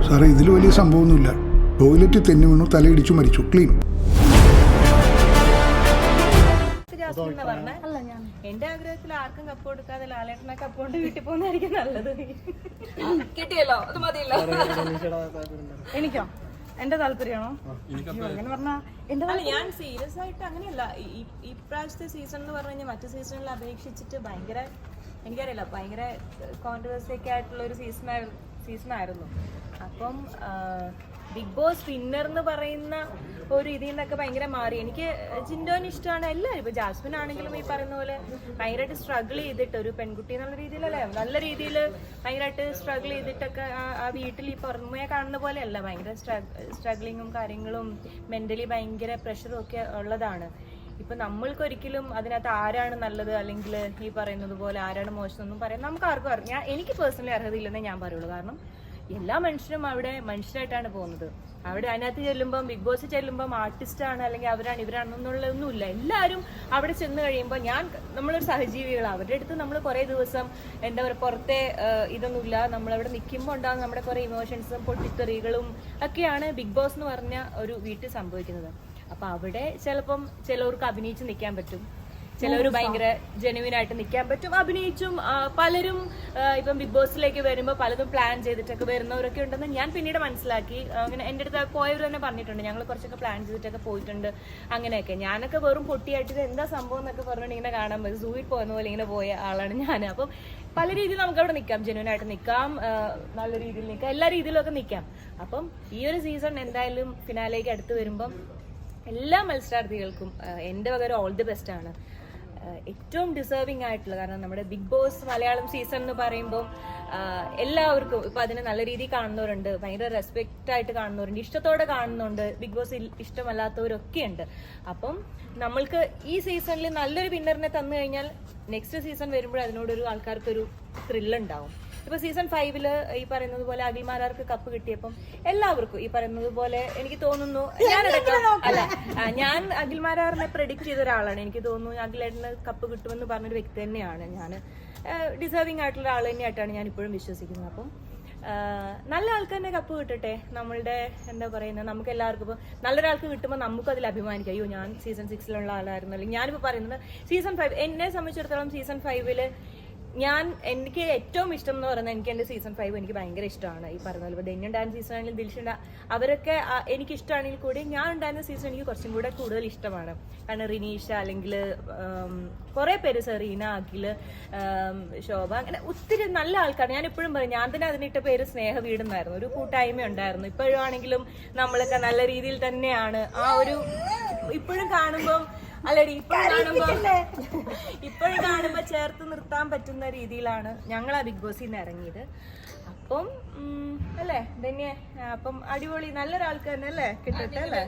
സാറേ ഇതിൽ വലിയ സംഭവമൊന്നുമില്ല. ടോയ്ലറ്റ് തെന്നി വീണു, തലയിടിച്ചു മരിച്ചു, ക്ലീൻ. എന്റെ ആഗ്രഹത്തിൽ ആർക്കും കപ്പ് കൊടുക്കാതെ ലാലേട്ടനെ കപ്പ് കൊണ്ട് വീട്ടിൽ പോകുന്നതായിരിക്കും നല്ലത്. കിട്ടിയല്ലോ, അത് മതിയല്ലോ. എനിക്കോ എന്റെ താല്പര്യമാണോ അങ്ങനെ പറഞ്ഞാ എന്റെ ഞാൻ സീരിയസ് ആയിട്ട് അങ്ങനെയല്ല. ഇപ്രാവശ്യത്തെ സീസൺ എന്ന് പറഞ്ഞു കഴിഞ്ഞാൽ മറ്റു സീസണിൽ അപേക്ഷിച്ചിട്ട് ഭയങ്കര എനിക്കറിയില്ല ഭയങ്കര കോൺട്രവേഴ്സി ഒക്കെ ആയിട്ടുള്ള ഒരു സീസണായിരുന്നു. അപ്പം ബിഗ് ബോസ് വിന്നർ എന്ന് പറയുന്ന ഒരു ഇതിൽ നിന്നൊക്കെ ഭയങ്കര മാറി. എനിക്ക് ജിൻഡോന് ഇഷ്ടമാണ് എല്ലാവരും. ഇപ്പൊ ജാസ്മിൻ ആണെങ്കിലും ഈ പറയുന്ന പോലെ ഭയങ്കരമായിട്ട് സ്ട്രഗിൾ ചെയ്തിട്ട് ഒരു പെൺകുട്ടി എന്നുള്ള രീതിയിലല്ലേ നല്ല രീതിയിൽ ഭയങ്കരമായിട്ട് സ്ട്രഗിൾ ചെയ്തിട്ടൊക്കെ ആ വീട്ടിൽ ഈ പുറമേ കാണുന്ന പോലെയല്ല. ഭയങ്കര സ്ട്രഗ്ലിങ്ങും കാര്യങ്ങളും മെന്റലി ഭയങ്കര പ്രഷറും ഒക്കെ ഉള്ളതാണ്. ഇപ്പൊ നമ്മൾക്കൊരിക്കലും അതിനകത്ത് ആരാണ് നല്ലത് അല്ലെങ്കിൽ ഈ പറയുന്നത് പോലെ ആരാണ് മോശം ഒന്നും പറയാൻ നമുക്ക് ആർക്കും അറിയാം. എനിക്ക് പേഴ്സണലി അർഹതയില്ലെന്നേ ഞാൻ പറയുള്ളൂ. കാരണം എല്ലാ മനുഷ്യരും അവിടെ മനുഷ്യരായിട്ടാണ് പോകുന്നത്. അവിടെ അതിനകത്ത് ചെല്ലുമ്പം ബിഗ് ബോസ് ചെല്ലുമ്പം ആർട്ടിസ്റ്റാണ് അല്ലെങ്കിൽ അവരാണ് ഇവരാണെന്നുള്ളതൊന്നുമില്ല. എല്ലാവരും അവിടെ ചെന്ന് കഴിയുമ്പോൾ നമ്മളൊരു സഹജീവികളാണ്. അവരുടെ അടുത്ത് നമ്മൾ കുറേ ദിവസം എന്താ പറയുക പുറത്തെ ഇതൊന്നുമില്ല. നമ്മളവിടെ നിൽക്കുമ്പോൾ ഉണ്ടാകുന്ന നമ്മുടെ കുറേ ഇമോഷൻസും പൊട്ടിത്തെറികളും ഒക്കെയാണ് ബിഗ് ബോസ് എന്ന് പറഞ്ഞ ഒരു വീട്ടിൽ സംഭവിക്കുന്നത്. അപ്പൊ അവിടെ ചിലപ്പം ചിലവർക്ക് അഭിനയിച്ച് നിൽക്കാൻ പറ്റും, ചിലവർ ഭയങ്കര ജെനുവിനായിട്ട് നിൽക്കാൻ പറ്റും. അഭിനയിച്ചും പലരും ഇപ്പം ബിഗ് ബോസിലേക്ക് വരുമ്പോൾ പലതും പ്ലാൻ ചെയ്തിട്ടൊക്കെ വരുന്നവരൊക്കെ ഉണ്ടെന്ന് ഞാൻ പിന്നീട് മനസ്സിലാക്കി. അങ്ങനെ എൻ്റെ അടുത്ത് പോയവർ തന്നെ പറഞ്ഞിട്ടുണ്ട്, ഞങ്ങൾ കുറച്ചൊക്കെ പ്ലാൻ ചെയ്തിട്ടൊക്കെ പോയിട്ടുണ്ട് അങ്ങനെയൊക്കെ. ഞാനൊക്കെ വെറും പൊട്ടിയായിട്ട് ഇത് എന്താ സംഭവം എന്നൊക്കെ പറഞ്ഞിട്ട് ഇങ്ങനെ കാണാൻ പറ്റും. സൂയിൽ പോകുന്ന പോലെ ഇങ്ങനെ പോയ ആളാണ് ഞാൻ. അപ്പം പല രീതിയിൽ നമുക്ക് അവിടെ നിൽക്കാം, ജെനുവിനായിട്ട് നിൽക്കാം, നല്ല രീതിയിൽ നിൽക്കാം, എല്ലാ രീതിയിലും ഒക്കെ നിൽക്കാം. അപ്പം ഈ ഒരു സീസൺ എന്തായാലും ഫിനാലേക്ക് അടുത്ത് വരുമ്പം എല്ലാ മത്സരാർത്ഥികൾക്കും എൻ്റെ വക ഓൾ ദി ബെസ്റ്റ് ആണ്. ഏറ്റവും ഡിസേർവിംഗ് ആയിട്ടുള്ള, കാരണം നമ്മുടെ ബിഗ് ബോസ് മലയാളം സീസൺ എന്ന് പറയുമ്പോൾ എല്ലാവർക്കും ഇപ്പം അതിനെ നല്ല രീതിയിൽ കാണുന്നവരുണ്ട്, ഭയങ്കര റെസ്പെക്റ്റ് ആയിട്ട് കാണുന്നവരുണ്ട്, ഇഷ്ടത്തോടെ കാണുന്നുണ്ട്, ബിഗ് ബോസ് ഇഷ്ടമല്ലാത്തവരൊക്കെ ഉണ്ട്. അപ്പം നമ്മൾക്ക് ഈ സീസണിൽ നല്ലൊരു വിന്നറിനെ തന്നു കഴിഞ്ഞാൽ നെക്സ്റ്റ് സീസൺ വരുമ്പോൾ അതിനോടൊരു ആൾക്കാർക്കൊരു ത്രില്ലുണ്ടാവും. ഇപ്പൊ സീസൺ 5 ഈ പറയുന്നത് പോലെ അഖിൽമാരാർക്ക് കപ്പ് കിട്ടിയപ്പം എല്ലാവർക്കും ഈ പറയുന്നത് പോലെ എനിക്ക് തോന്നുന്നു ഞാൻ അഖിൽമാരാറിനെ പ്രെഡിക്റ്റ് ചെയ്ത ഒരാളാണ്. എനിക്ക് തോന്നുന്നു അഖിലേട്ടന് കപ്പ് കിട്ടുമെന്ന് പറഞ്ഞൊരു വ്യക്തി തന്നെയാണ് ഞാൻ. ഡിസേർവിംഗ് ആയിട്ടുള്ള ആൾ തന്നെയായിട്ടാണ് ഞാൻ ഇപ്പോഴും വിശ്വസിക്കുന്നത്. അപ്പം നല്ല ആൾക്ക് തന്നെ കപ്പ് കിട്ടട്ടെ. നമ്മളുടെ എന്താ പറയുന്നത്, നമുക്ക് എല്ലാവർക്കും ഇപ്പോൾ നല്ലൊരാൾക്ക് കിട്ടുമ്പോൾ നമുക്ക് അതിൽ അഭിമാനിക്കാം. അയ്യോ ഞാൻ സീസൺ 6 ആളായിരുന്നു. അല്ലെങ്കിൽ ഞാനിപ്പോൾ പറയുന്നത് സീസൺ 5 എന്നെ സംബന്ധിച്ചിടത്തോളം സീസൺ 5 എനിക്ക് ഏറ്റവും ഇഷ്ടം എന്ന് പറയുന്നത് എനിക്ക് എൻ്റെ സീസൺ 5 എനിക്ക് ഭയങ്കര ഇഷ്ടമാണ്. ഈ പറഞ്ഞ പോലെ ധന്യ ഉണ്ടായിരുന്ന സീസൺ ആണെങ്കിലും ദിൽഷ അവരൊക്കെ എനിക്ക് ഇഷ്ടമാണെങ്കിൽ കൂടി ഞാൻ ഉണ്ടായിരുന്ന സീസൺ എനിക്ക് കുറച്ചും കൂടെ കൂടുതൽ ഇഷ്ടമാണ്. കാരണം റിനീഷ അല്ലെങ്കിൽ കുറേ പേര്, സെറീന, അഖിൽ, ശോഭ, അങ്ങനെ ഒത്തിരി നല്ല ആൾക്കാർ. ഞാൻ ഇപ്പോഴും പറയും, ഞാൻ തന്നെ അതിനിട്ട പേര് സ്നേഹ വീടുന്നായിരുന്നു. ഒരു കൂട്ടായ്മ ഉണ്ടായിരുന്നു. ഇപ്പോഴും ആണെങ്കിലും നമ്മളൊക്കെ നല്ല രീതിയിൽ തന്നെയാണ്. ആ ഒരു ഇപ്പോഴും കാണുമ്പം അല്ലടി ഇപ്പോഴും കാണുമ്പോ ചേർത്ത് നിർത്താൻ പറ്റുന്ന രീതിയിലാണ് ഞങ്ങൾ ആ ബിഗ് ബോസിൽ നിന്ന് ഇറങ്ങിയത്. അപ്പം അല്ലേ ധന്യ, അപ്പം അടിപൊളി നല്ലൊരാൾക്ക് തന്നെ അല്ലേ കിട്ടട്ടെ അല്ലേ.